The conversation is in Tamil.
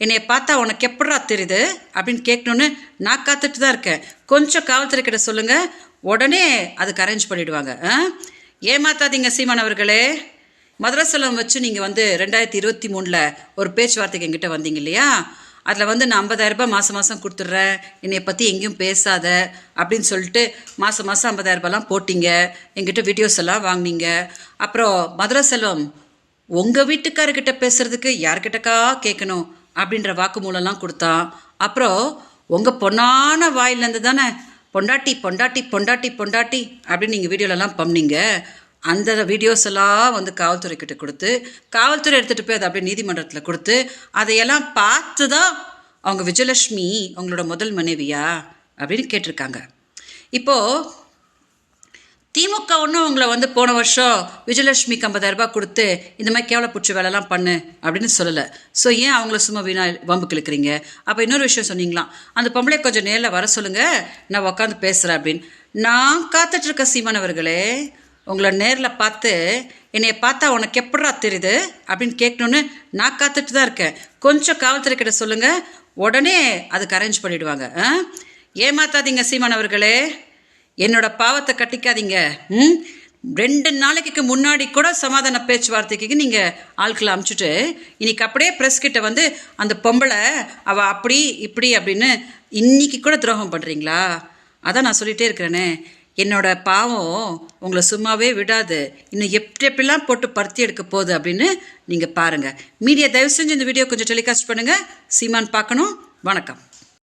என்னைய பார்த்தா உனக்கு எப்படா தெரியுது அப்படின்னு கேட்கணுன்னு நான் காத்துட்டு தான் இருக்கேன். கொஞ்சம் காவல்துறை கிட்ட சொல்லுங்கள், உடனே அதுக்கு அரேஞ்ச் பண்ணிவிடுவாங்க. ஏமாத்தாதீங்க சீமான் அவர்களே. மதுரை செல்வம் வச்சு நீங்கள் 2023 ஒரு பேச்சுவார்த்தைக்கு எங்கிட்ட வந்தீங்க இல்லையா? அதில் நான் 50,000 ரூபாய் மாதம் கொடுத்துட்றேன், என்னை பற்றி எங்கேயும் பேசாத அப்படின்னு சொல்லிட்டு மாதம் 50,000 ரூபாய்லாம் போட்டிங்க, எங்கிட்ட வீடியோஸ் எல்லாம் வாங்கினீங்க. அப்புறம் மதுரை செல்வம் உங்கள் வீட்டுக்காரர்கிட்ட பேசுகிறதுக்கு யார்கிட்டக்கா கேட்கணும் அப்படின்ற வாக்குமூலம்லாம் கொடுத்தான். அப்புறம் உங்கள் பொண்ணான வாயிலேருந்து தானே பொண்டாட்டி பொண்டாட்டி பொண்டாட்டி பொண்டாட்டி அப்படின்னு நீங்கள் வீடியோலலாம் பண்ணீங்க. அந்த வீடியோஸ் எல்லாம் காவல்துறைக்கிட்ட கொடுத்து, காவல்துறை எடுத்துகிட்டு போய் அதை அப்படியே நீதிமன்றத்தில் கொடுத்து, அதையெல்லாம் பார்த்து தான் அவங்க விஜயலட்சுமி அவங்களோட முதல் மனைவியா அப்படின்னு கேட்டிருக்காங்க. இப்போது திமுக ஒன்றும் உங்களை போன வருஷம் விஜயலட்சுமிக்கு 50,000 ரூபாய் கொடுத்து இந்த மாதிரி கேவலப்புற்ற வேலைலாம் பண்ணு அப்படின்னு சொல்லலை. ஸோ ஏன் அவங்கள சும்மா வீணா வம்புக்கு இழுக்கிறீங்க? அப்போ இன்னொரு விஷயம் சொன்னீங்களாம், அந்த பொம்பளை கொஞ்சம் நேரில் வர சொல்லுங்கள், நான் உட்காந்து பேசுகிறேன் அப்படின்னு. நான் காத்துட்ருக்க சீமானவர்களே, உங்களை நேரில் பார்த்து என்னைய பார்த்தா உனக்கு எப்படா தெரியுது அப்படின்னு கேட்கணுன்னு நான் காத்துட்டு தான் இருக்கேன். கொஞ்சம் காவல்துறை கிட்ட சொல்லுங்கள், உடனே அதுக்கு அரேஞ்ச் பண்ணிவிடுவாங்க. ஏமாத்தாதீங்க சீமான் அவர்களே, என்னோட பாவத்தை கட்டிக்காதீங்க. 2 நாளைக்கு முன்னாடி கூட சமாதான பேச்சுவார்த்தைக்கு நீங்கள் ஆட்களை அமுச்சுட்டு இன்னைக்கு அப்படியே ப்ரெஸ் கிட்ட அந்த பொம்பளை அவள் அப்படி இப்படி அப்படின்னு இன்னைக்கு கூட துரோகம் பண்ணுறீங்களா? அதான் நான் சொல்லிகிட்டே இருக்கிறேனே, என்னோட பாவம் உங்களை சும்மாவே விடாது, இன்னும் எப்படிலாம் போட்டு பருத்தி எடுக்க போகுது அப்படின்னு நீங்கள் பாருங்கள். மீடியா தயவு செஞ்சு இந்த வீடியோ கொஞ்சம் டெலிகாஸ்ட் பண்ணுங்கள். சீமான் பார்க்கணும். வணக்கம்.